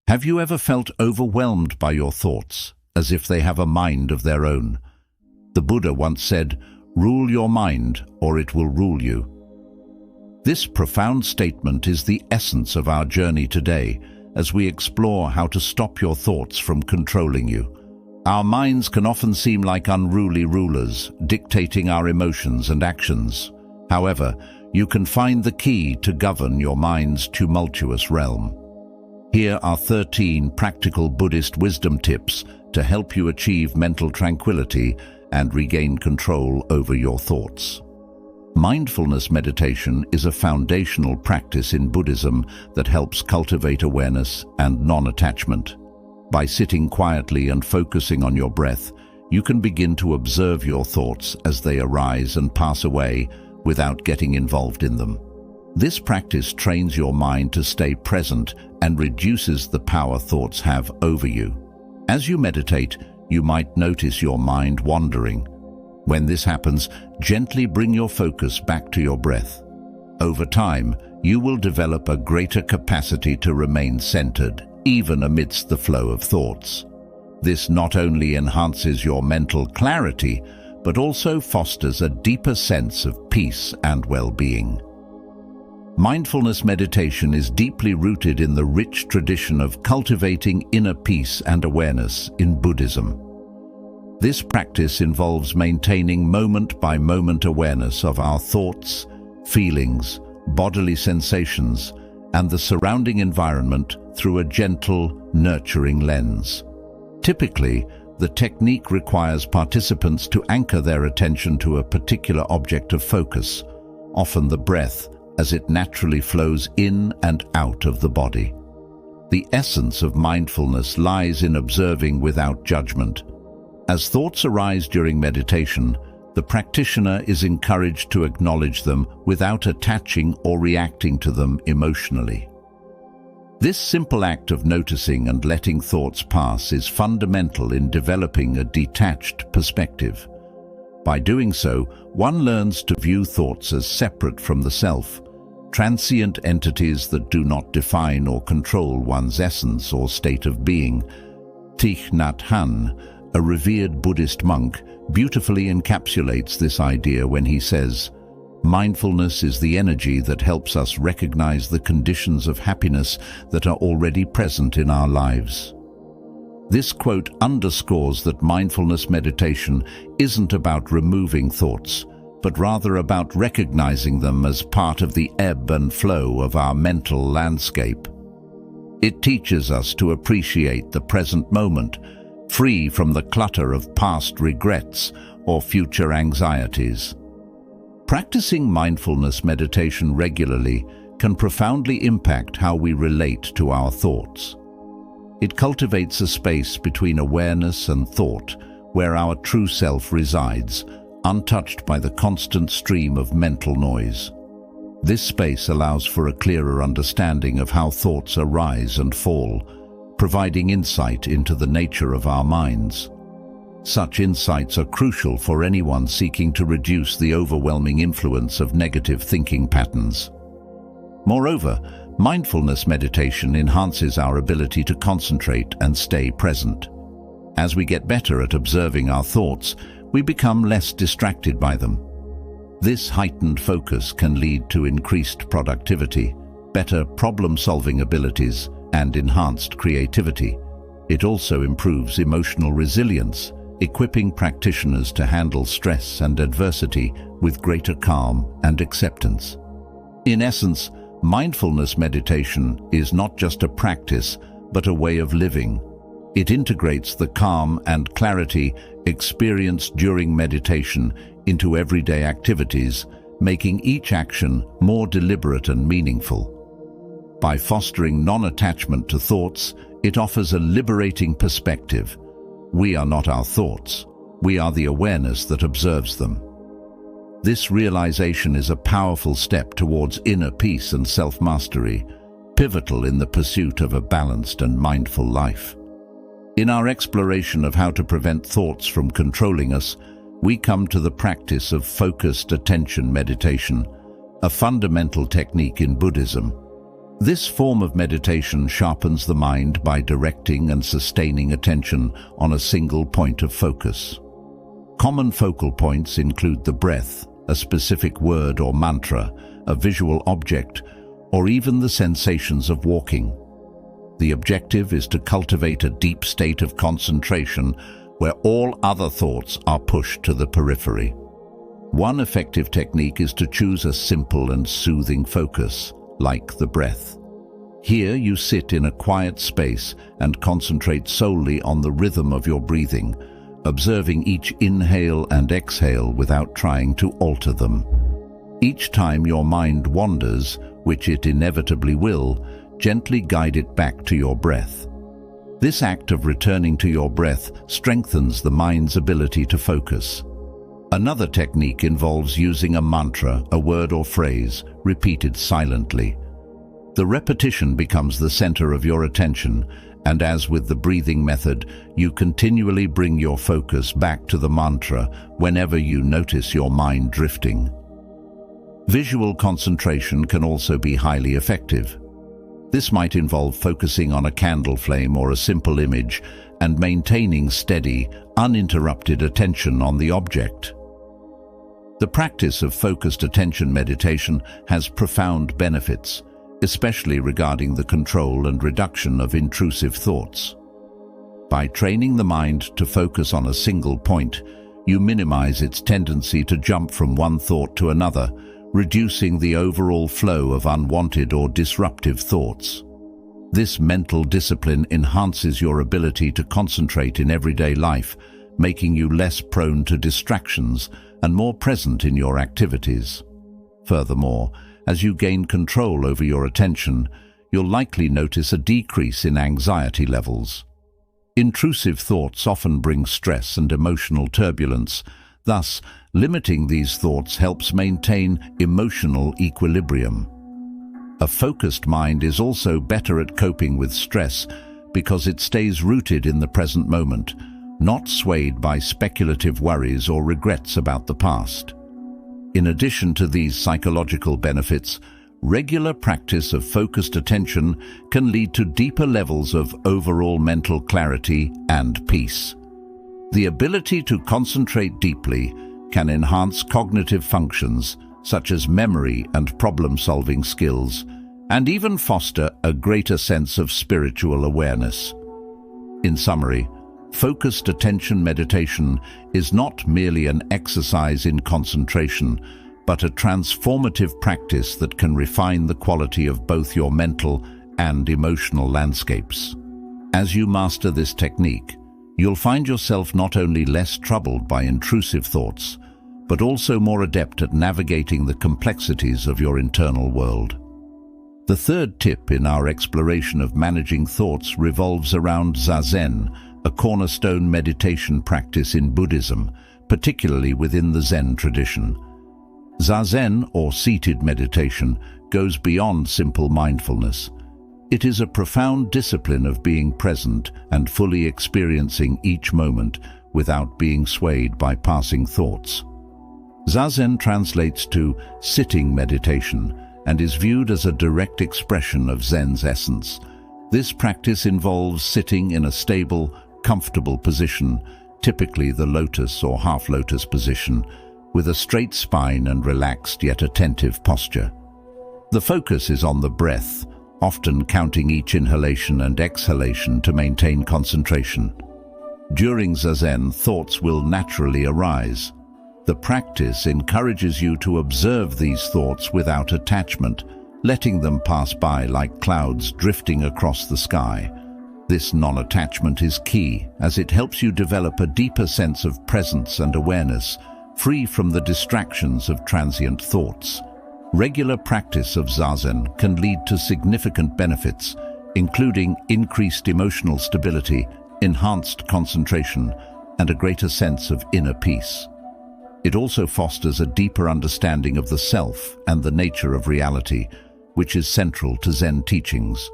Have you ever felt overwhelmed by your thoughts, as if they have a mind of their own? The Buddha once said, "Rule your mind, or it will rule you." This profound statement is the essence of our journey today, as we explore how to stop your thoughts from controlling you. Our minds can often seem like unruly rulers, dictating our emotions and actions. However, you can find the key to govern your mind's tumultuous realm. Here are 13 practical Buddhist wisdom tips to help you achieve mental tranquility and regain control over your thoughts. Mindfulness meditation is a foundational practice in Buddhism that helps cultivate awareness and non-attachment. By sitting quietly and focusing on your breath, you can begin to observe your thoughts as they arise and pass away without getting involved in them. This practice trains your mind to stay present and reduces the power thoughts have over you. As you meditate, you might notice your mind wandering. When this happens, gently bring your focus back to your breath. Over time, you will develop a greater capacity to remain centered, even amidst the flow of thoughts. This not only enhances your mental clarity, but also fosters a deeper sense of peace and well-being. Mindfulness meditation is deeply rooted in the rich tradition of cultivating inner peace and awareness in Buddhism. This practice involves maintaining moment-by-moment awareness of our thoughts, feelings, bodily sensations, and the surrounding environment through a gentle, nurturing lens. Typically, the technique requires participants to anchor their attention to a particular object of focus, often the breath, as it naturally flows in and out of the body. The essence of mindfulness lies in observing without judgment. As thoughts arise during meditation, the practitioner is encouraged to acknowledge them without attaching or reacting to them emotionally. This simple act of noticing and letting thoughts pass is fundamental in developing a detached perspective. By doing so, one learns to view thoughts as separate from the self, transient entities that do not define or control one's essence or state of being. Thich Nhat Hanh, a revered Buddhist monk, beautifully encapsulates this idea when he says, "Mindfulness is the energy that helps us recognize the conditions of happiness that are already present in our lives." This quote underscores that mindfulness meditation isn't about removing thoughts, but rather about recognizing them as part of the ebb and flow of our mental landscape. It teaches us to appreciate the present moment, free from the clutter of past regrets or future anxieties. Practicing mindfulness meditation regularly can profoundly impact how we relate to our thoughts. It cultivates a space between awareness and thought where our true self resides, untouched by the constant stream of mental noise. This space allows for a clearer understanding of how thoughts arise and fall, providing insight into the nature of our minds. Such insights are crucial for anyone seeking to reduce the overwhelming influence of negative thinking patterns. Moreover, mindfulness meditation enhances our ability to concentrate and stay present. As we get better at observing our thoughts, we become less distracted by them. This heightened focus can lead to increased productivity, better problem-solving abilities, and enhanced creativity. It also improves emotional resilience, equipping practitioners to handle stress and adversity with greater calm and acceptance. In essence, mindfulness meditation is not just a practice, but a way of living. It integrates the calm and clarity experienced during meditation into everyday activities, making each action more deliberate and meaningful. By fostering non-attachment to thoughts, it offers a liberating perspective. We are not our thoughts. We are the awareness that observes them. This realization is a powerful step towards inner peace and self-mastery, pivotal in the pursuit of a balanced and mindful life. In our exploration of how to prevent thoughts from controlling us, we come to the practice of focused attention meditation, a fundamental technique in Buddhism. This form of meditation sharpens the mind by directing and sustaining attention on a single point of focus. Common focal points include the breath, a specific word or mantra, a visual object, or even the sensations of walking. The objective is to cultivate a deep state of concentration where all other thoughts are pushed to the periphery. One effective technique is to choose a simple and soothing focus, like the breath. Here you sit in a quiet space and concentrate solely on the rhythm of your breathing, observing each inhale and exhale without trying to alter them. Each time your mind wanders, which it inevitably will, gently guide it back to your breath. This act of returning to your breath strengthens the mind's ability to focus. Another technique involves using a mantra, a word or phrase, repeated silently. The repetition becomes the center of your attention, and as with the breathing method, you continually bring your focus back to the mantra whenever you notice your mind drifting. Visual concentration can also be highly effective. This might involve focusing on a candle flame or a simple image and maintaining steady, uninterrupted attention on the object. The practice of focused attention meditation has profound benefits, especially regarding the control and reduction of intrusive thoughts. By training the mind to focus on a single point, you minimize its tendency to jump from one thought to another, reducing the overall flow of unwanted or disruptive thoughts. This mental discipline enhances your ability to concentrate in everyday life, making you less prone to distractions and more present in your activities. Furthermore, as you gain control over your attention, you'll likely notice a decrease in anxiety levels. Intrusive thoughts often bring stress and emotional turbulence. Thus, limiting these thoughts helps maintain emotional equilibrium. A focused mind is also better at coping with stress because it stays rooted in the present moment, not swayed by speculative worries or regrets about the past. In addition to these psychological benefits, regular practice of focused attention can lead to deeper levels of overall mental clarity and peace. The ability to concentrate deeply can enhance cognitive functions such as memory and problem-solving skills, and even foster a greater sense of spiritual awareness. In summary, focused attention meditation is not merely an exercise in concentration, but a transformative practice that can refine the quality of both your mental and emotional landscapes. As you master this technique, you'll find yourself not only less troubled by intrusive thoughts, but also more adept at navigating the complexities of your internal world. The third tip in our exploration of managing thoughts revolves around Zazen, a cornerstone meditation practice in Buddhism, particularly within the Zen tradition. Zazen, or seated meditation, goes beyond simple mindfulness. It is a profound discipline of being present and fully experiencing each moment without being swayed by passing thoughts. Zazen translates to sitting meditation and is viewed as a direct expression of Zen's essence. This practice involves sitting in a stable, comfortable position, typically the lotus or half-lotus position, with a straight spine and relaxed yet attentive posture. The focus is on the breath, often counting each inhalation and exhalation to maintain concentration. During Zazen, thoughts will naturally arise. The practice encourages you to observe these thoughts without attachment, letting them pass by like clouds drifting across the sky. This non-attachment is key, as it helps you develop a deeper sense of presence and awareness, free from the distractions of transient thoughts. Regular practice of Zazen can lead to significant benefits, including increased emotional stability, enhanced concentration, and a greater sense of inner peace. It also fosters a deeper understanding of the self and the nature of reality, which is central to Zen teachings.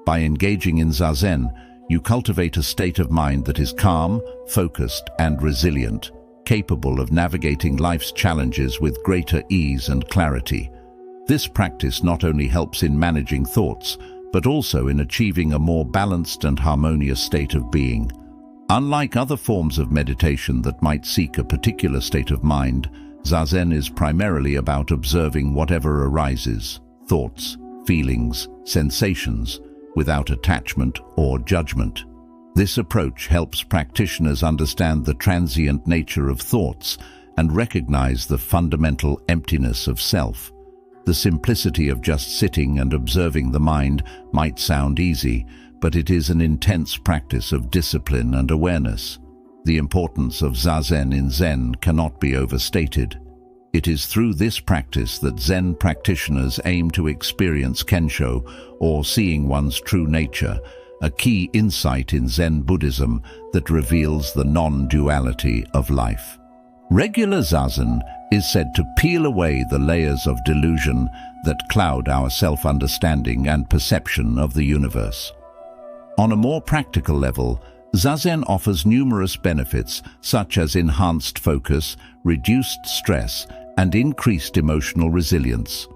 By engaging in Zazen, you cultivate a state of mind that is calm, focused, and resilient, capable of navigating life's challenges with greater ease and clarity. This practice not only helps in managing thoughts, but also in achieving a more balanced and harmonious state of being. Unlike other forms of meditation that might seek a particular state of mind, Zazen is primarily about observing whatever arises, thoughts, feelings, sensations, without attachment or judgment. This approach helps practitioners understand the transient nature of thoughts and recognize the fundamental emptiness of self. The simplicity of just sitting and observing the mind might sound easy, but it is an intense practice of discipline and awareness. The importance of Zazen in Zen cannot be overstated. It is through this practice that Zen practitioners aim to experience Kensho, or seeing one's true nature, a key insight in Zen Buddhism that reveals the non-duality of life. Regular Zazen is said to peel away the layers of delusion that cloud our self-understanding and perception of the universe. On a more practical level, Zazen offers numerous benefits such as enhanced focus, reduced stress, and increased emotional resilience.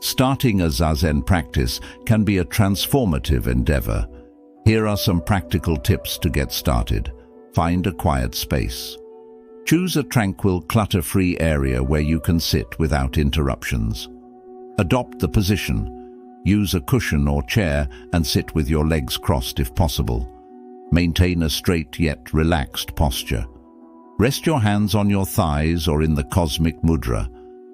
Starting a Zazen practice can be a transformative endeavor. Here are some practical tips to get started. Find a quiet space. Choose a tranquil, clutter-free area where you can sit without interruptions. Adopt the position. Use a cushion or chair and sit with your legs crossed if possible. Maintain a straight yet relaxed posture. Rest your hands on your thighs or in the cosmic mudra,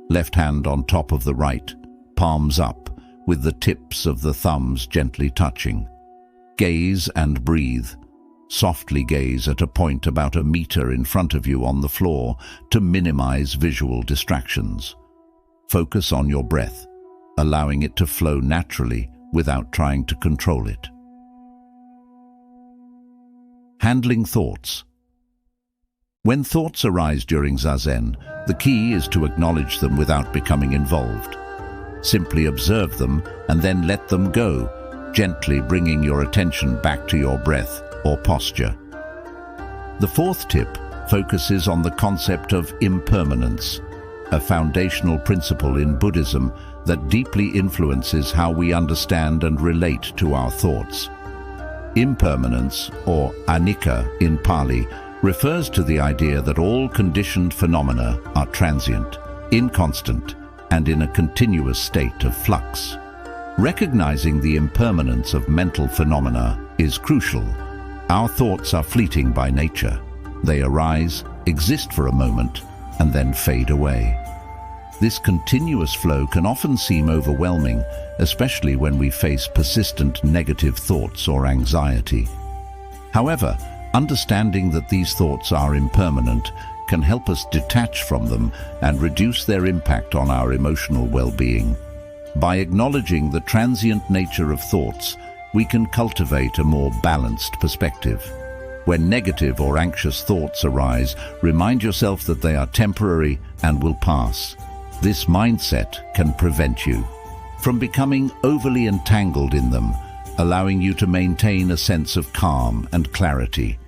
left hand on top of the right, palms up, with the tips of the thumbs gently touching. Gaze and breathe. Softly gaze at a point about a meter in front of you on the floor to minimize visual distractions. Focus on your breath, allowing it to flow naturally without trying to control it. Handling thoughts. When thoughts arise during Zazen, the key is to acknowledge them without becoming involved. Simply observe them and then let them go, gently bringing your attention back to your breath or posture. The fourth tip focuses on the concept of impermanence, a foundational principle in Buddhism that deeply influences how we understand and relate to our thoughts. Impermanence, or anicca in Pali, refers to the idea that all conditioned phenomena are transient, inconstant, and in a continuous state of flux. Recognizing the impermanence of mental phenomena is crucial. Our thoughts are fleeting by nature. They arise, exist for a moment, and then fade away. This continuous flow can often seem overwhelming, especially when we face persistent negative thoughts or anxiety. However, understanding that these thoughts are impermanent can help us detach from them and reduce their impact on our emotional well-being. By acknowledging the transient nature of thoughts, we can cultivate a more balanced perspective. When negative or anxious thoughts arise, remind yourself that they are temporary and will pass. This mindset can prevent you from becoming overly entangled in them, allowing you to maintain a sense of calm and clarity.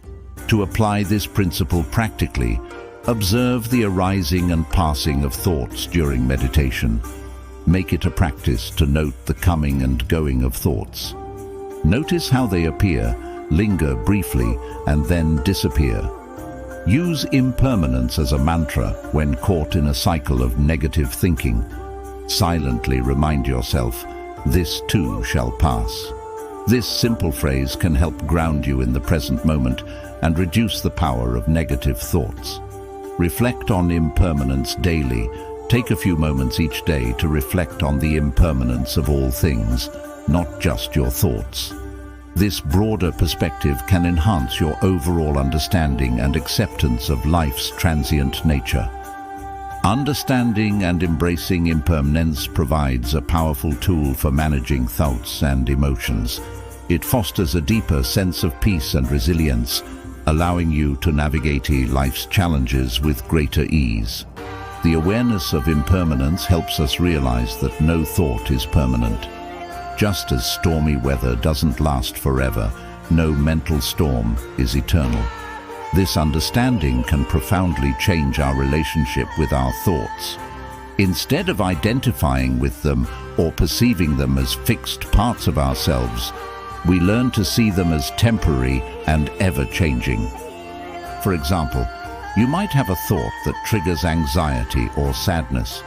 To apply this principle practically, observe the arising and passing of thoughts during meditation. Make it a practice to note the coming and going of thoughts. Notice how they appear, linger briefly, and then disappear. Use impermanence as a mantra when caught in a cycle of negative thinking. Silently remind yourself, "This too shall pass." This simple phrase can help ground you in the present moment and reduce the power of negative thoughts. Reflect on impermanence daily. Take a few moments each day to reflect on the impermanence of all things, not just your thoughts. This broader perspective can enhance your overall understanding and acceptance of life's transient nature. Understanding and embracing impermanence provides a powerful tool for managing thoughts and emotions. It fosters a deeper sense of peace and resilience, allowing you to navigate life's challenges with greater ease. The awareness of impermanence helps us realize that no thought is permanent. Just as stormy weather doesn't last forever, no mental storm is eternal. This understanding can profoundly change our relationship with our thoughts. Instead of identifying with them or perceiving them as fixed parts of ourselves, we learn to see them as temporary and ever-changing. For example, you might have a thought that triggers anxiety or sadness.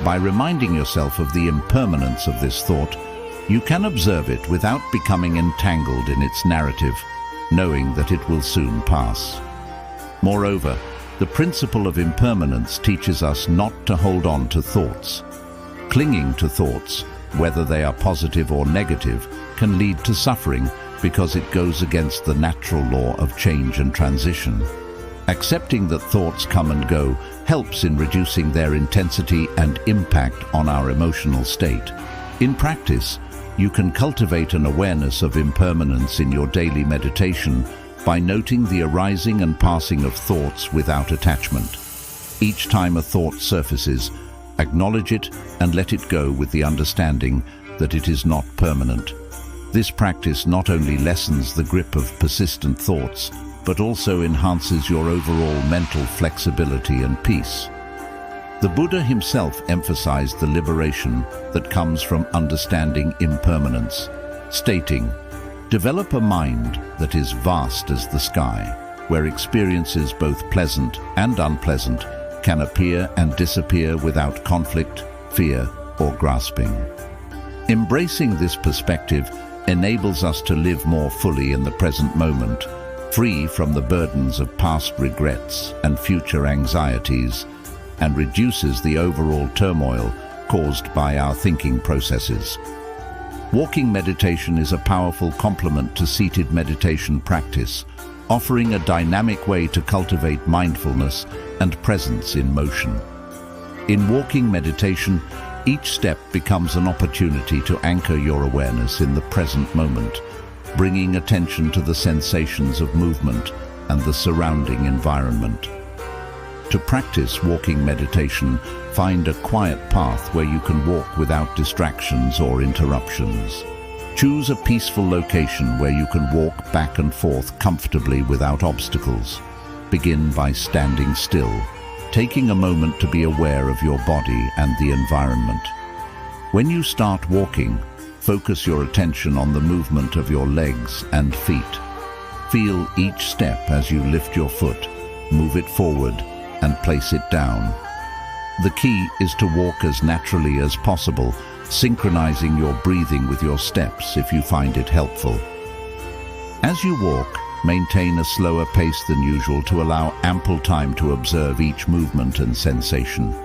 By reminding yourself of the impermanence of this thought, you can observe it without becoming entangled in its narrative, knowing that it will soon pass. Moreover, the principle of impermanence teaches us not to hold on to thoughts. Clinging to thoughts, whether they are positive or negative, can lead to suffering because it goes against the natural law of change and transition. Accepting that thoughts come and go helps in reducing their intensity and impact on our emotional state. In practice, you can cultivate an awareness of impermanence in your daily meditation by noting the arising and passing of thoughts without attachment. Each time a thought surfaces, acknowledge it and let it go with the understanding that it is not permanent. This practice not only lessens the grip of persistent thoughts, but also enhances your overall mental flexibility and peace. The Buddha himself emphasized the liberation that comes from understanding impermanence, stating, "Develop a mind that is vast as the sky, where experiences both pleasant and unpleasant can appear and disappear without conflict, fear, or grasping." Embracing this perspective enables us to live more fully in the present moment, free from the burdens of past regrets and future anxieties, and reduces the overall turmoil caused by our thinking processes. Walking meditation is a powerful complement to seated meditation practice, offering a dynamic way to cultivate mindfulness and presence in motion. In walking meditation, each step becomes an opportunity to anchor your awareness in the present moment, bringing attention to the sensations of movement and the surrounding environment. To practice walking meditation, find a quiet path where you can walk without distractions or interruptions. Choose a peaceful location where you can walk back and forth comfortably without obstacles. Begin by standing still, taking a moment to be aware of your body and the environment. When you start walking, focus your attention on the movement of your legs and feet. Feel each step as you lift your foot, move it forward, and place it down. The key is to walk as naturally as possible, synchronizing your breathing with your steps if you find it helpful. As you walk, maintain a slower pace than usual to allow ample time to observe each movement and sensation.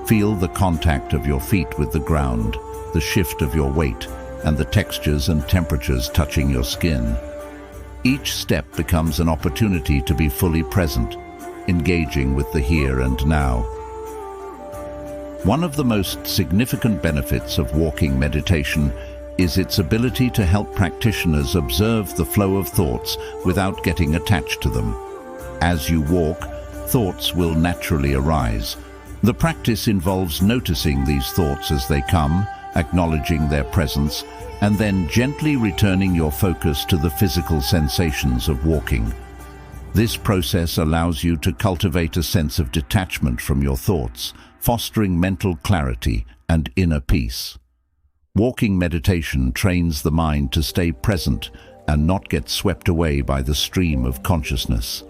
Feel the contact of your feet with the ground, the shift of your weight, and the textures and temperatures touching your skin. Each step becomes an opportunity to be fully present, engaging with the here and now. One of the most significant benefits of walking meditation is its ability to help practitioners observe the flow of thoughts without getting attached to them. As you walk, thoughts will naturally arise. The practice involves noticing these thoughts as they come, acknowledging their presence, and then gently returning your focus to the physical sensations of walking. This process allows you to cultivate a sense of detachment from your thoughts, fostering mental clarity and inner peace. Walking meditation trains the mind to stay present and not get swept away by the stream of consciousness.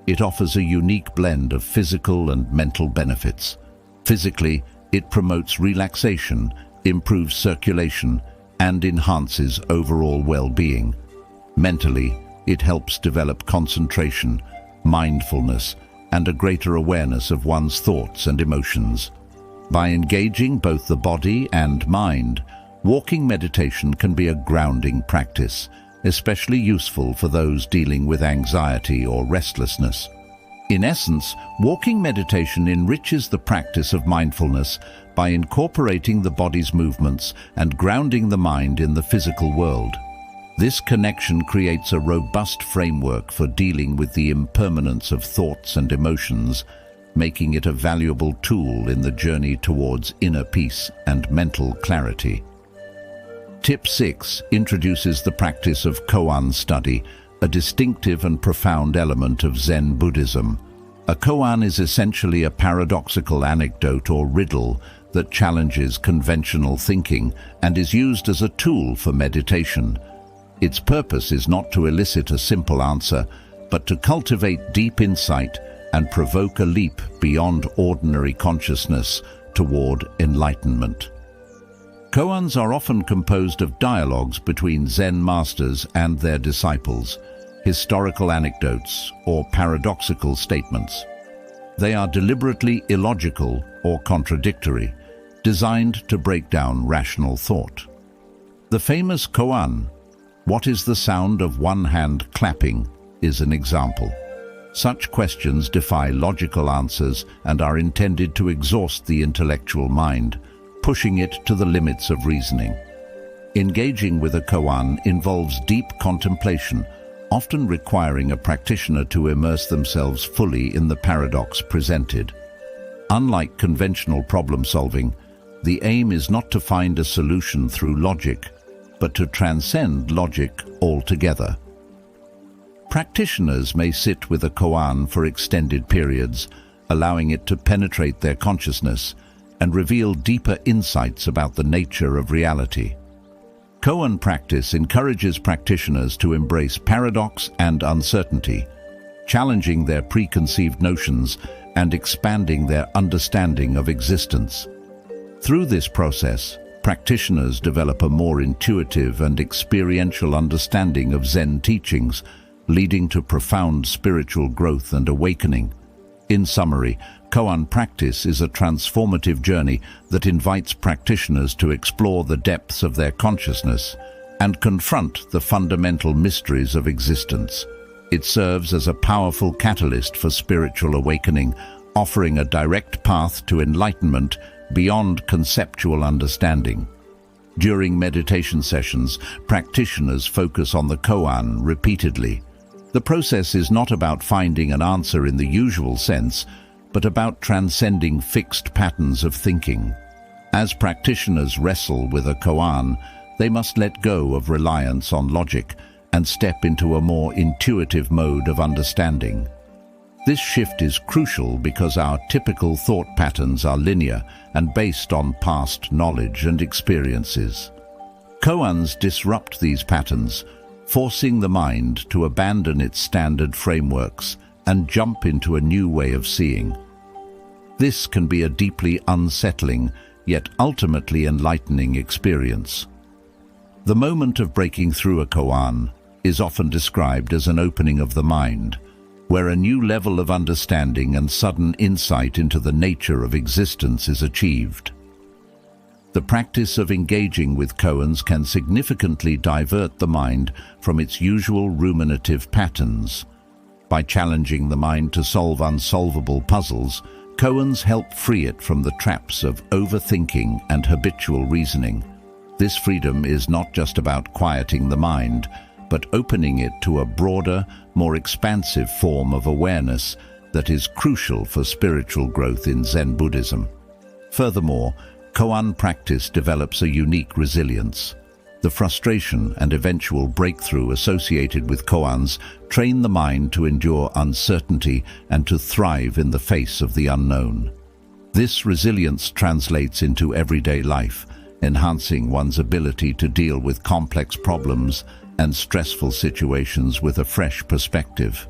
It offers a unique blend of physical and mental benefits. Physically, it promotes relaxation, improves circulation, and enhances overall well-being. Mentally, it helps develop concentration, mindfulness, and a greater awareness of one's thoughts and emotions. By engaging both the body and mind, walking meditation can be a grounding practice, especially useful for those dealing with anxiety or restlessness. In essence, walking meditation enriches the practice of mindfulness by incorporating the body's movements and grounding the mind in the physical world. This connection creates a robust framework for dealing with the impermanence of thoughts and emotions, making it a valuable tool in the journey towards inner peace and mental clarity. Tip 6 introduces the practice of Coan study, a distinctive and profound element of Zen Buddhism. A koan is essentially a paradoxical anecdote or riddle that challenges conventional thinking and is used as a tool for meditation. Its purpose is not to elicit a simple answer, but to cultivate deep insight and provoke a leap beyond ordinary consciousness toward enlightenment. Koans are often composed of dialogues between Zen masters and their disciples, historical anecdotes, or paradoxical statements. They are deliberately illogical or contradictory, designed to break down rational thought. The famous Coan, "What is the sound of one hand clapping?" is an example. Such questions defy logical answers and are intended to exhaust the intellectual mind, pushing it to the limits of reasoning. Engaging with a koan involves deep contemplation, often requiring a practitioner to immerse themselves fully in the paradox presented. Unlike conventional problem-solving, the aim is not to find a solution through logic, but to transcend logic altogether. Practitioners may sit with a koan for extended periods, allowing it to penetrate their consciousness and reveal deeper insights about the nature of reality. Koan practice encourages practitioners to embrace paradox and uncertainty, challenging their preconceived notions and expanding their understanding of existence. Through this process, practitioners develop a more intuitive and experiential understanding of Zen teachings, leading to profound spiritual growth and awakening. In summary, Koan practice is a transformative journey that invites practitioners to explore the depths of their consciousness and confront the fundamental mysteries of existence. It serves as a powerful catalyst for spiritual awakening, offering a direct path to enlightenment beyond conceptual understanding. During meditation sessions, practitioners focus on the koan repeatedly. The process is not about finding an answer in the usual sense, but about transcending fixed patterns of thinking. As practitioners wrestle with a koan, they must let go of reliance on logic and step into a more intuitive mode of understanding. This shift is crucial because our typical thought patterns are linear and based on past knowledge and experiences. Koans disrupt these patterns, forcing the mind to abandon its standard frameworks and jump into a new way of seeing. This can be a deeply unsettling, yet ultimately enlightening experience. The moment of breaking through a koan is often described as an opening of the mind, where a new level of understanding and sudden insight into the nature of existence is achieved. The practice of engaging with koans can significantly divert the mind from its usual ruminative patterns. By challenging the mind to solve unsolvable puzzles, koans help free it from the traps of overthinking and habitual reasoning. This freedom is not just about quieting the mind, but opening it to a broader, more expansive form of awareness that is crucial for spiritual growth in Zen Buddhism. Furthermore, koan practice develops a unique resilience. The frustration and eventual breakthrough associated with koans train the mind to endure uncertainty and to thrive in the face of the unknown. This resilience translates into everyday life, enhancing one's ability to deal with complex problems and stressful situations with a fresh perspective.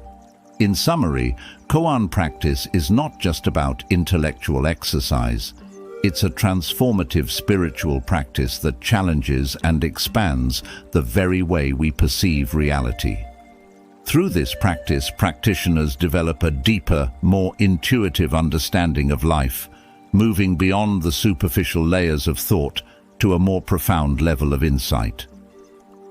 In summary, koan practice is not just about intellectual exercise. It's a transformative spiritual practice that challenges and expands the very way we perceive reality. Through this practice, practitioners develop a deeper, more intuitive understanding of life, moving beyond the superficial layers of thought to a more profound level of insight.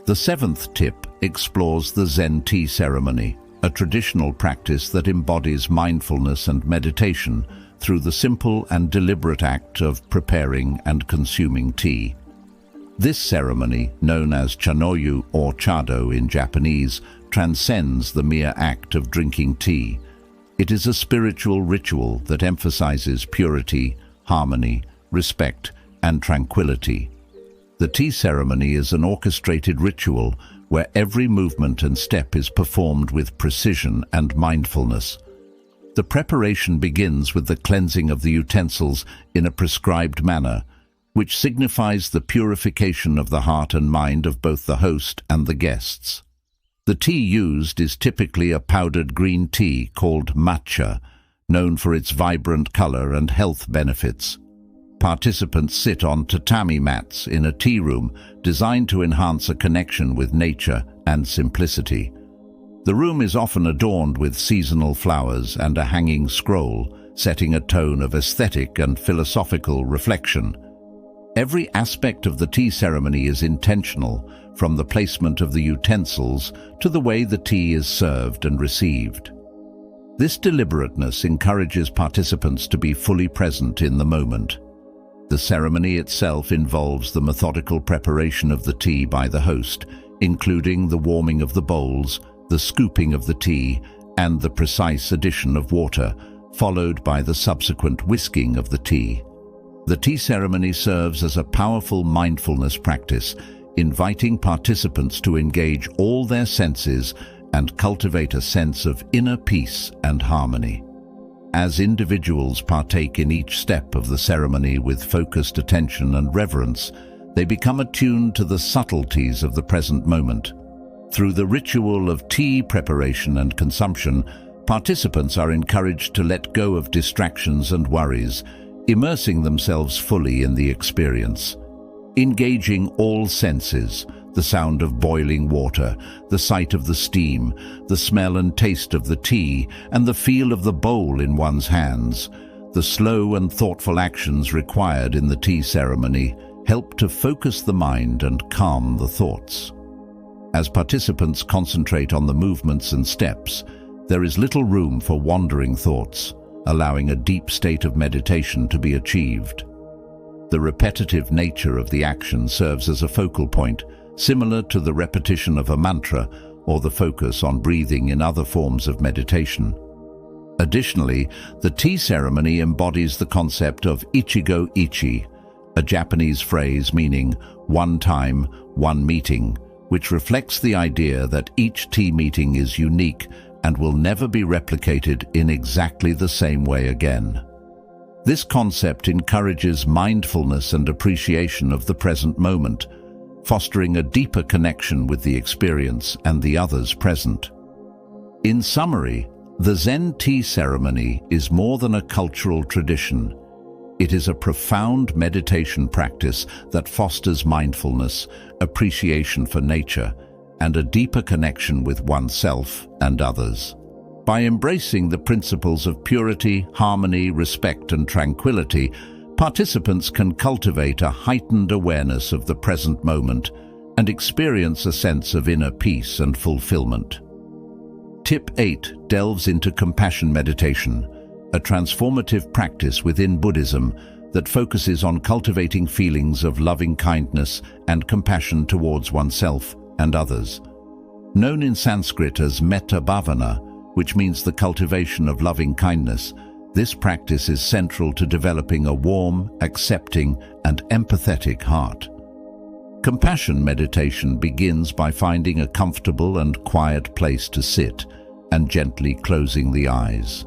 The seventh tip explores the Zen tea ceremony, a traditional practice that embodies mindfulness and meditation through the simple and deliberate act of preparing and consuming tea. This ceremony, known as chanoyu or chado in Japanese, transcends the mere act of drinking tea. It is a spiritual ritual that emphasizes purity, harmony, respect, and tranquility. The tea ceremony is an orchestrated ritual where every movement and step is performed with precision and mindfulness. The preparation begins with the cleansing of the utensils in a prescribed manner, which signifies the purification of the heart and mind of both the host and the guests. The tea used is typically a powdered green tea called matcha, known for its vibrant color and health benefits. Participants sit on tatami mats in a tea room designed to enhance a connection with nature and simplicity. The room is often adorned with seasonal flowers and a hanging scroll, setting a tone of aesthetic and philosophical reflection. Every aspect of the tea ceremony is intentional, from the placement of the utensils to the way the tea is served and received. This deliberateness encourages participants to be fully present in the moment. The ceremony itself involves the methodical preparation of the tea by the host, including the warming of the bowls, the scooping of the tea, and the precise addition of water, followed by the subsequent whisking of the tea. The tea ceremony serves as a powerful mindfulness practice, inviting participants to engage all their senses and cultivate a sense of inner peace and harmony. As individuals partake in each step of the ceremony with focused attention and reverence, they become attuned to the subtleties of the present moment. Through the ritual of tea preparation and consumption, participants are encouraged to let go of distractions and worries, immersing themselves fully in the experience. Engaging all senses, the sound of boiling water, the sight of the steam, the smell and taste of the tea, and the feel of the bowl in one's hands, the slow and thoughtful actions required in the tea ceremony help to focus the mind and calm the thoughts. As participants concentrate on the movements and steps, there is little room for wandering thoughts, allowing a deep state of meditation to be achieved. The repetitive nature of the action serves as a focal point, similar to the repetition of a mantra or the focus on breathing in other forms of meditation. Additionally, the tea ceremony embodies the concept of ichigo ichi, a Japanese phrase meaning one time, one meeting, which reflects the idea that each tea meeting is unique and will never be replicated in exactly the same way again. This concept encourages mindfulness and appreciation of the present moment, fostering a deeper connection with the experience and the others present. In summary, the Zen tea ceremony is more than a cultural tradition. It is a profound meditation practice that fosters mindfulness, appreciation for nature, and a deeper connection with oneself and others. By embracing the principles of purity, harmony, respect, and tranquility, participants can cultivate a heightened awareness of the present moment and experience a sense of inner peace and fulfillment. Tip 8 delves into compassion meditation, a transformative practice within Buddhism that focuses on cultivating feelings of loving kindness and compassion towards oneself and others. Known in Sanskrit as metta bhavana, which means the cultivation of loving kindness, this practice is central to developing a warm, accepting, and empathetic heart. Compassion meditation begins by finding a comfortable and quiet place to sit and gently closing the eyes.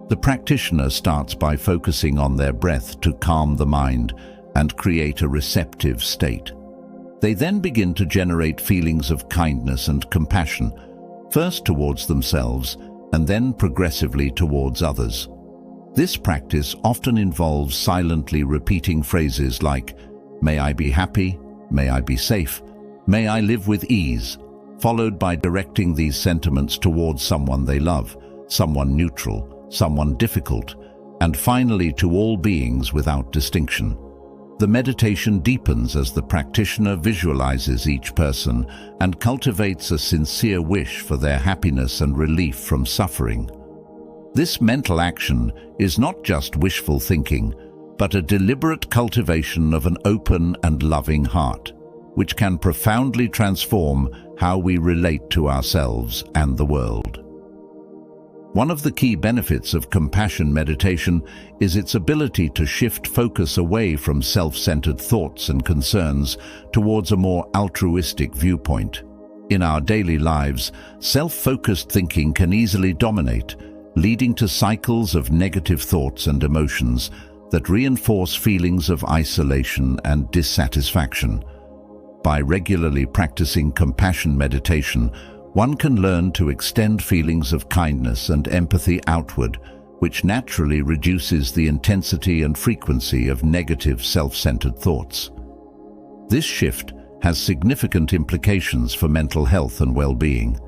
The practitioner starts by focusing on their breath to calm the mind and create a receptive state. They then begin to generate feelings of kindness and compassion, first towards themselves and then progressively towards others. This practice often involves silently repeating phrases like, "May I be happy," "May I be safe," "May I live with ease," followed by directing these sentiments towards someone they love, someone neutral, someone difficult, and finally to all beings without distinction. The meditation deepens as the practitioner visualizes each person and cultivates a sincere wish for their happiness and relief from suffering. This mental action is not just wishful thinking, but a deliberate cultivation of an open and loving heart, which can profoundly transform how we relate to ourselves and the world. One of the key benefits of compassion meditation is its ability to shift focus away from self-centered thoughts and concerns towards a more altruistic viewpoint. In our daily lives, self-focused thinking can easily dominate, leading to cycles of negative thoughts and emotions that reinforce feelings of isolation and dissatisfaction. By regularly practicing compassion meditation, one can learn to extend feelings of kindness and empathy outward, which naturally reduces the intensity and frequency of negative self-centered thoughts. This shift has significant implications for mental health and well-being.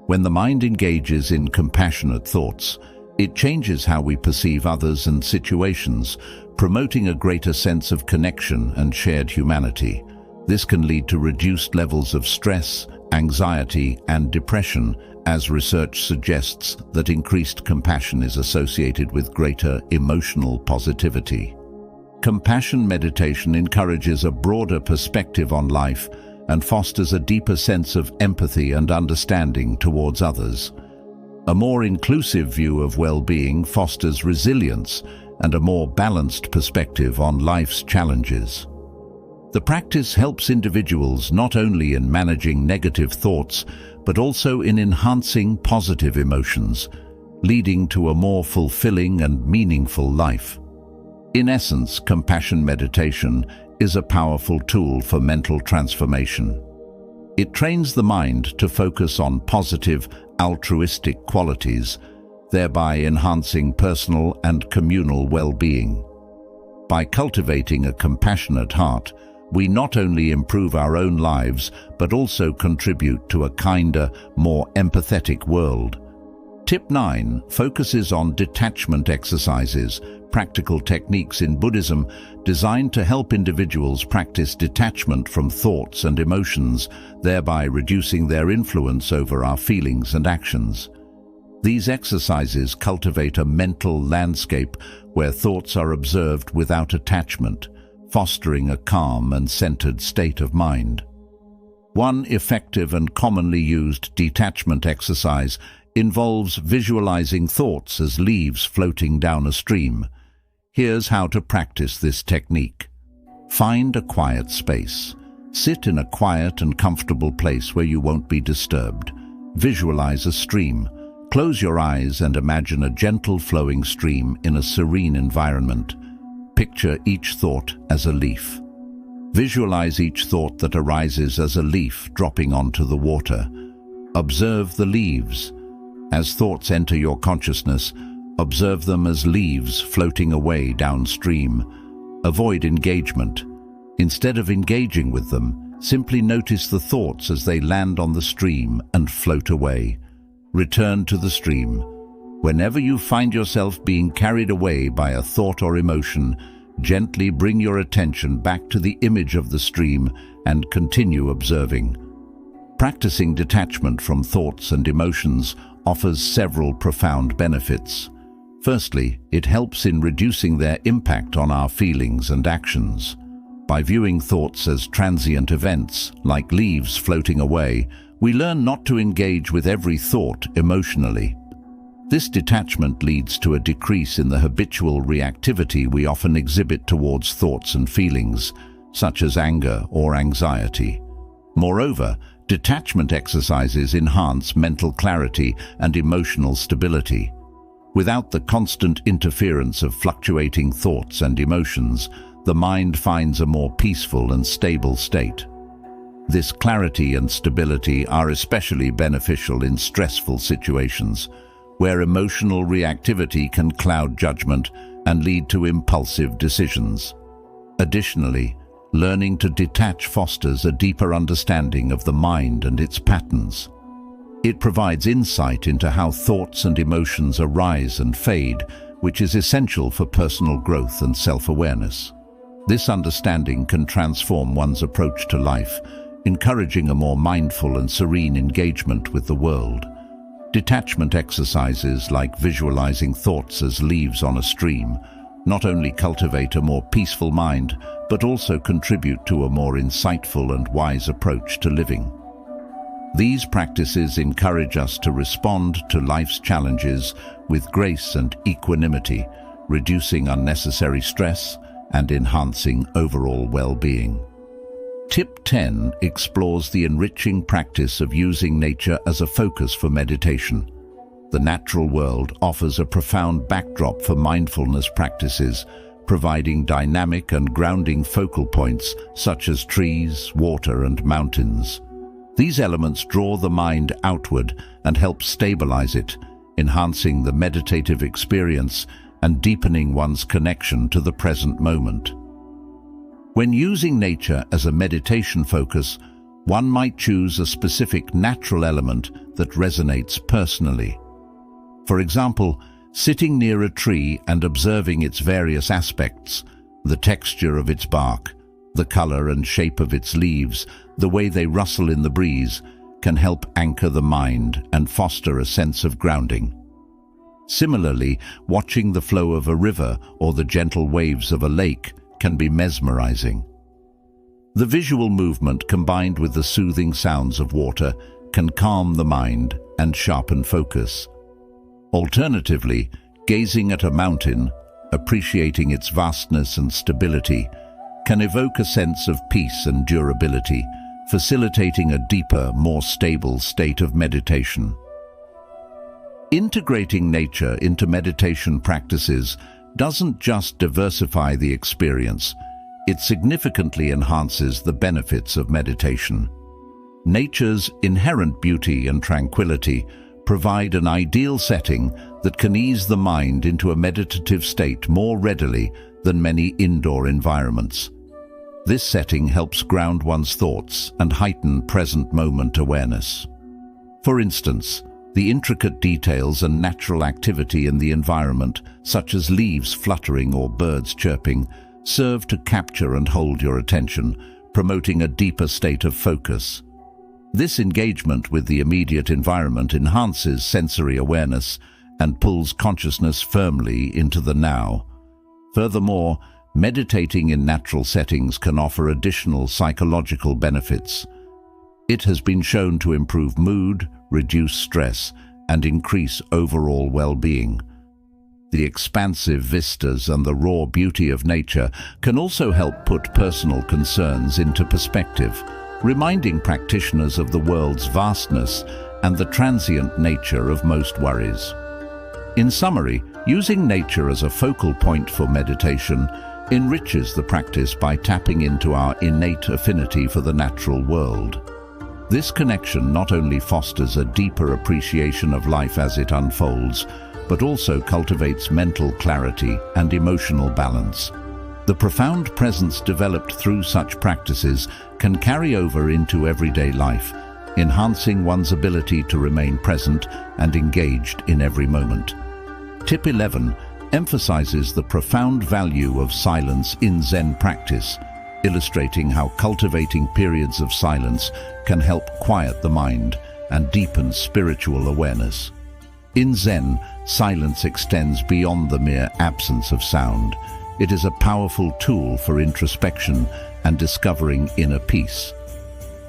When the mind engages in compassionate thoughts, it changes how we perceive others and situations, promoting a greater sense of connection and shared humanity. This can lead to reduced levels of stress, anxiety, and depression, as research suggests that increased compassion is associated with greater emotional positivity. Compassion meditation encourages a broader perspective on life and fosters a deeper sense of empathy and understanding towards others. A more inclusive view of well-being fosters resilience and a more balanced perspective on life's challenges. The practice helps individuals not only in managing negative thoughts, but also in enhancing positive emotions, leading to a more fulfilling and meaningful life. In essence, compassion meditation is a powerful tool for mental transformation. It trains the mind to focus on positive, altruistic qualities, thereby enhancing personal and communal well-being. By cultivating a compassionate heart, we not only improve our own lives, but also contribute to a kinder, more empathetic world. Tip 9 focuses on detachment exercises, practical techniques in Buddhism designed to help individuals practice detachment from thoughts and emotions, thereby reducing their influence over our feelings and actions. These exercises cultivate a mental landscape where thoughts are observed without attachment, fostering a calm and centered state of mind. One effective and commonly used detachment exercise involves visualizing thoughts as leaves floating down a stream. Here's how to practice this technique. Find a quiet space. Sit in a quiet and comfortable place where you won't be disturbed. Visualize a stream. Close your eyes and imagine a gentle flowing stream in a serene environment. Picture each thought as a leaf. Visualize each thought that arises as a leaf dropping onto the water. Observe the leaves. As thoughts enter your consciousness, observe them as leaves floating away downstream. Avoid engagement. Instead of engaging with them, simply notice the thoughts as they land on the stream and float away. Return to the stream. Whenever you find yourself being carried away by a thought or emotion, gently bring your attention back to the image of the stream and continue observing. Practicing detachment from thoughts and emotions offers several profound benefits. Firstly, it helps in reducing their impact on our feelings and actions. By viewing thoughts as transient events, like leaves floating away, we learn not to engage with every thought emotionally. This detachment leads to a decrease in the habitual reactivity we often exhibit towards thoughts and feelings, such as anger or anxiety. Moreover, detachment exercises enhance mental clarity and emotional stability. Without the constant interference of fluctuating thoughts and emotions, the mind finds a more peaceful and stable state. This clarity and stability are especially beneficial in stressful situations, where emotional reactivity can cloud judgment and lead to impulsive decisions. Additionally, learning to detach fosters a deeper understanding of the mind and its patterns. It provides insight into how thoughts and emotions arise and fade, which is essential for personal growth and self-awareness. This understanding can transform one's approach to life, encouraging a more mindful and serene engagement with the world. Detachment exercises like visualizing thoughts as leaves on a stream not only cultivate a more peaceful mind, but also contribute to a more insightful and wise approach to living. These practices encourage us to respond to life's challenges with grace and equanimity, reducing unnecessary stress and enhancing overall well-being. Tip 10 explores the enriching practice of using nature as a focus for meditation. The natural world offers a profound backdrop for mindfulness practices, providing dynamic and grounding focal points such as trees, water, and mountains. These elements draw the mind outward and help stabilize it, enhancing the meditative experience and deepening one's connection to the present moment. When using nature as a meditation focus, one might choose a specific natural element that resonates personally. For example, sitting near a tree and observing its various aspects, the texture of its bark, the color and shape of its leaves, the way they rustle in the breeze, can help anchor the mind and foster a sense of grounding. Similarly, watching the flow of a river or the gentle waves of a lake can be mesmerizing. The visual movement combined with the soothing sounds of water can calm the mind and sharpen focus. Alternatively, gazing at a mountain, appreciating its vastness and stability, can evoke a sense of peace and durability, facilitating a deeper, more stable state of meditation. Integrating nature into meditation practices doesn't just diversify the experience, it significantly enhances the benefits of meditation. Nature's inherent beauty and tranquility provide an ideal setting that can ease the mind into a meditative state more readily than many indoor environments. This setting helps ground one's thoughts and heighten present moment awareness. For instance, the intricate details and natural activity in the environment, such as leaves fluttering or birds chirping, serve to capture and hold your attention, promoting a deeper state of focus. This engagement with the immediate environment enhances sensory awareness and pulls consciousness firmly into the now. Furthermore, meditating in natural settings can offer additional psychological benefits. It has been shown to improve mood, reduce stress, and increase overall well-being. The expansive vistas and the raw beauty of nature can also help put personal concerns into perspective, reminding practitioners of the world's vastness and the transient nature of most worries. In summary, using nature as a focal point for meditation enriches the practice by tapping into our innate affinity for the natural world. This connection not only fosters a deeper appreciation of life as it unfolds, but also cultivates mental clarity and emotional balance. The profound presence developed through such practices can carry over into everyday life, enhancing one's ability to remain present and engaged in every moment. Tip 11 emphasizes the profound value of silence in Zen practice, illustrating how cultivating periods of silence can help quiet the mind and deepen spiritual awareness. In Zen, silence extends beyond the mere absence of sound. It is a powerful tool for introspection and discovering inner peace.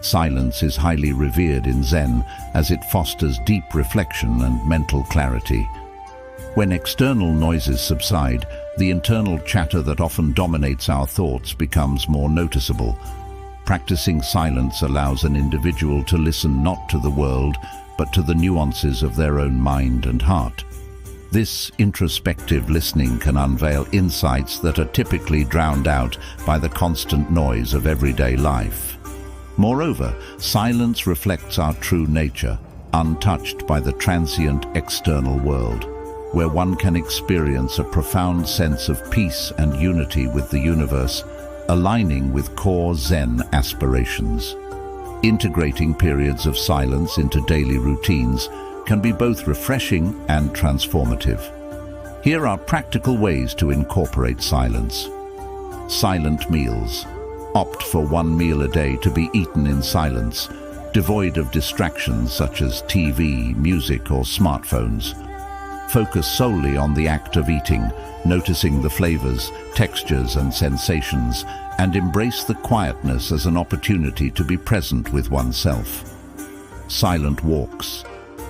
Silence is highly revered in Zen as it fosters deep reflection and mental clarity. When external noises subside, the internal chatter that often dominates our thoughts becomes more noticeable. Practicing silence allows an individual to listen not to the world, but to the nuances of their own mind and heart. This introspective listening can unveil insights that are typically drowned out by the constant noise of everyday life. Moreover, silence reflects our true nature, untouched by the transient external world, where one can experience a profound sense of peace and unity with the universe, aligning with core Zen aspirations. Integrating periods of silence into daily routines can be both refreshing and transformative. Here are practical ways to incorporate silence. Silent meals. Opt for one meal a day to be eaten in silence, devoid of distractions such as TV, music, or smartphones. Focus solely on the act of eating, noticing the flavors, textures, and sensations, and embrace the quietness as an opportunity to be present with oneself. Silent walks.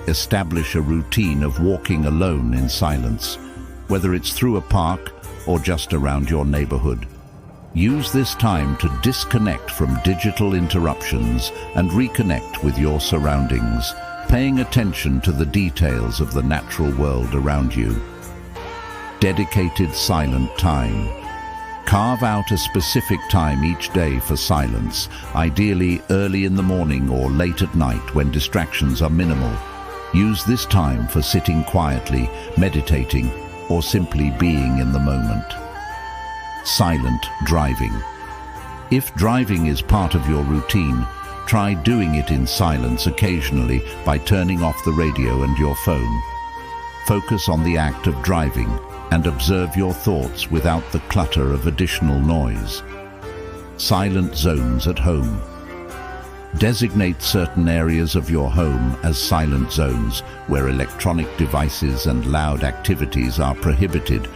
Establish a routine of walking alone in silence, whether it's through a park or just around your neighborhood. Use this time to disconnect from digital interruptions and reconnect with your surroundings, paying attention to the details of the natural world around you. Dedicated silent time. Carve out a specific time each day for silence, ideally early in the morning or late at night when distractions are minimal. Use this time for sitting quietly, meditating, or simply being in the moment. Silent driving. If driving is part of your routine, try doing it in silence occasionally by turning off the radio and your phone. Focus on the act of driving and observe your thoughts without the clutter of additional noise. Silent zones at home. Designate certain areas of your home as silent zones where electronic devices and loud activities are prohibited,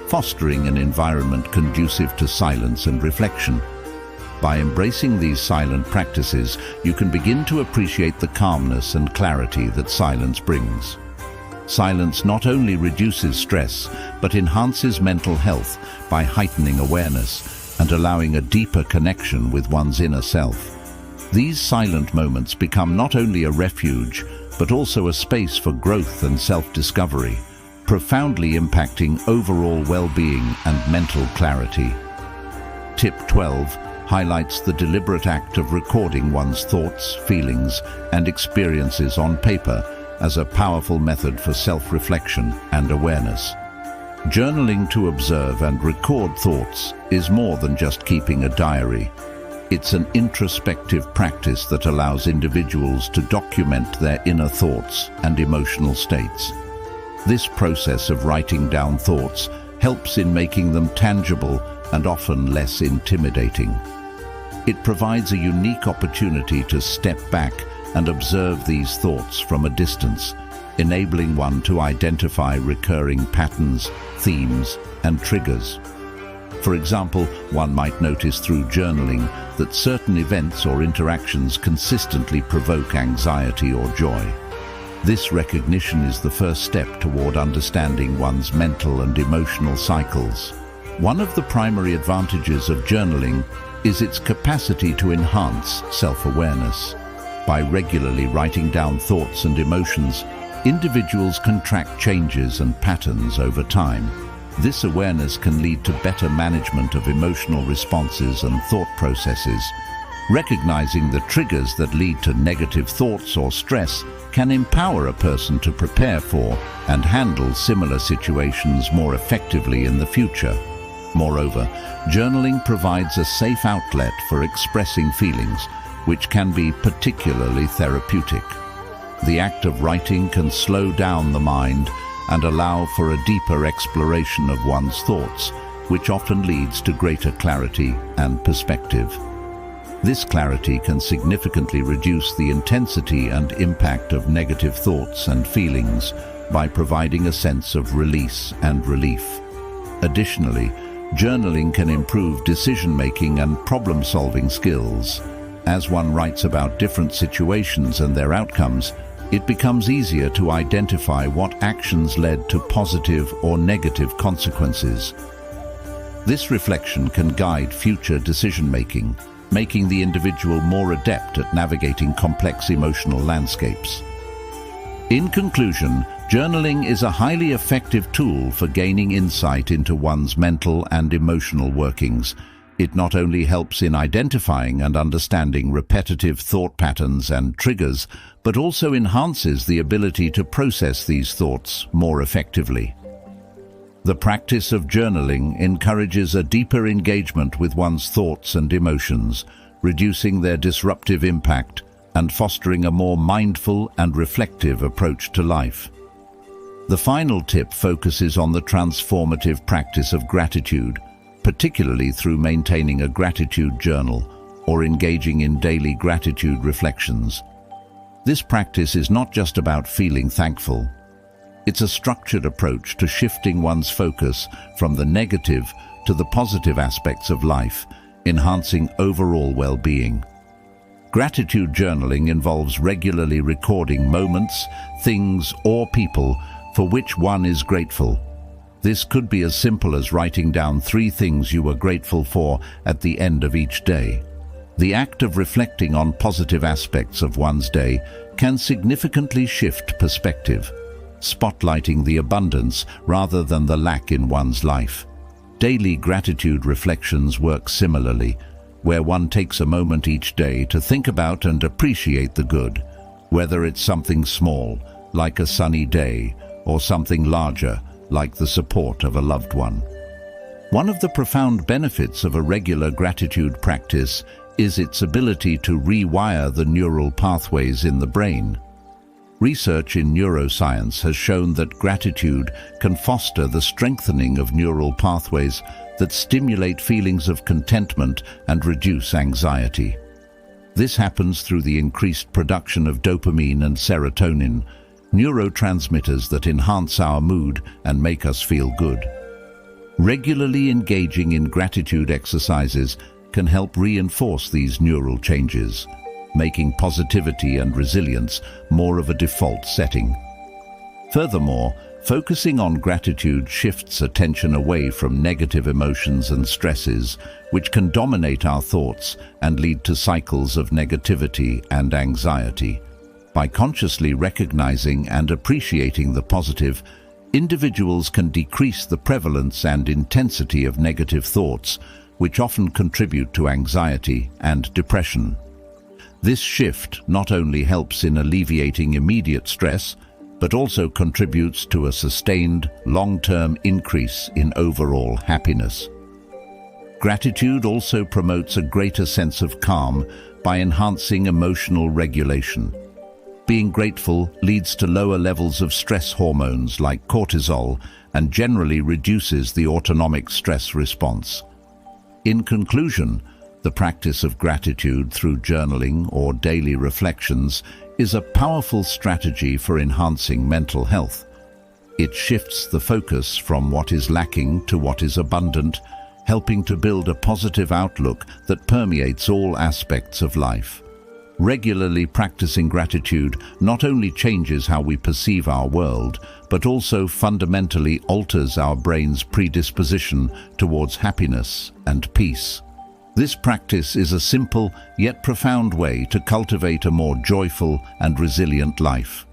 fostering an environment conducive to silence and reflection. By embracing these silent practices, you can begin to appreciate the calmness and clarity that silence brings. Silence not only reduces stress, but enhances mental health by heightening awareness and allowing a deeper connection with one's inner self. These silent moments become not only a refuge, but also a space for growth and self-discovery, profoundly impacting overall well-being and mental clarity. Tip 12 highlights the deliberate act of recording one's thoughts, feelings, and experiences on paper as a powerful method for self-reflection and awareness. Journaling to observe and record thoughts is more than just keeping a diary. It's an introspective practice that allows individuals to document their inner thoughts and emotional states. This process of writing down thoughts helps in making them tangible and often less intimidating. It provides a unique opportunity to step back and observe these thoughts from a distance, enabling one to identify recurring patterns, themes, and triggers. For example, one might notice through journaling that certain events or interactions consistently provoke anxiety or joy. This recognition is the first step toward understanding one's mental and emotional cycles. One of the primary advantages of journaling is its capacity to enhance self-awareness. By regularly writing down thoughts and emotions, individuals can track changes and patterns over time. This awareness can lead to better management of emotional responses and thought processes. Recognizing the triggers that lead to negative thoughts or stress can empower a person to prepare for and handle similar situations more effectively in the future. Moreover, journaling provides a safe outlet for expressing feelings, which can be particularly therapeutic. The act of writing can slow down the mind and allow for a deeper exploration of one's thoughts, which often leads to greater clarity and perspective. This clarity can significantly reduce the intensity and impact of negative thoughts and feelings by providing a sense of release and relief. Additionally, journaling can improve decision-making and problem-solving skills. As one writes about different situations and their outcomes, it becomes easier to identify what actions led to positive or negative consequences. This reflection can guide future decision-making, making the individual more adept at navigating complex emotional landscapes. In conclusion, journaling is a highly effective tool for gaining insight into one's mental and emotional workings. It not only helps in identifying and understanding repetitive thought patterns and triggers, but also enhances the ability to process these thoughts more effectively. The practice of journaling encourages a deeper engagement with one's thoughts and emotions, reducing their disruptive impact and fostering a more mindful and reflective approach to life. The final tip focuses on the transformative practice of gratitude, particularly through maintaining a gratitude journal or engaging in daily gratitude reflections. This practice is not just about feeling thankful. It's a structured approach to shifting one's focus from the negative to the positive aspects of life, enhancing overall well-being. Gratitude journaling involves regularly recording moments, things, or people for which one is grateful. This could be as simple as writing down 3 things you were grateful for at the end of each day. The act of reflecting on positive aspects of one's day can significantly shift perspective, spotlighting the abundance rather than the lack in one's life. Daily gratitude reflections work similarly, where one takes a moment each day to think about and appreciate the good, whether it's something small, like a sunny day, or something larger, like the support of a loved one. One of the profound benefits of a regular gratitude practice is its ability to rewire the neural pathways in the brain. Research in neuroscience has shown that gratitude can foster the strengthening of neural pathways that stimulate feelings of contentment and reduce anxiety. This happens through the increased production of dopamine and serotonin, neurotransmitters that enhance our mood and make us feel good. Regularly engaging in gratitude exercises can help reinforce these neural changes, making positivity and resilience more of a default setting. Furthermore, focusing on gratitude shifts attention away from negative emotions and stresses, which can dominate our thoughts and lead to cycles of negativity and anxiety. By consciously recognizing and appreciating the positive, individuals can decrease the prevalence and intensity of negative thoughts, which often contribute to anxiety and depression. This shift not only helps in alleviating immediate stress, but also contributes to a sustained, long-term increase in overall happiness. Gratitude also promotes a greater sense of calm by enhancing emotional regulation. Being grateful leads to lower levels of stress hormones like cortisol and generally reduces the autonomic stress response. In conclusion, the practice of gratitude through journaling or daily reflections is a powerful strategy for enhancing mental health. It shifts the focus from what is lacking to what is abundant, helping to build a positive outlook that permeates all aspects of life. Regularly practicing gratitude not only changes how we perceive our world, but also fundamentally alters our brain's predisposition towards happiness and peace. This practice is a simple yet profound way to cultivate a more joyful and resilient life.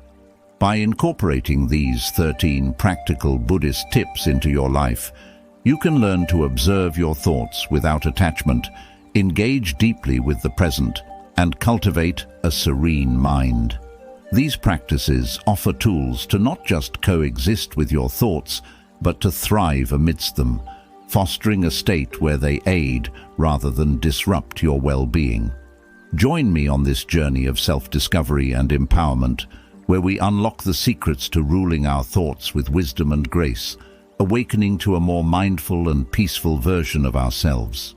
By incorporating these 13 practical Buddhist tips into your life, you can learn to observe your thoughts without attachment, engage deeply with the present, and cultivate a serene mind. These practices offer tools to not just coexist with your thoughts, but to thrive amidst them, fostering a state where they aid rather than disrupt your well-being. Join me on this journey of self-discovery and empowerment, where we unlock the secrets to ruling our thoughts with wisdom and grace, awakening to a more mindful and peaceful version of ourselves.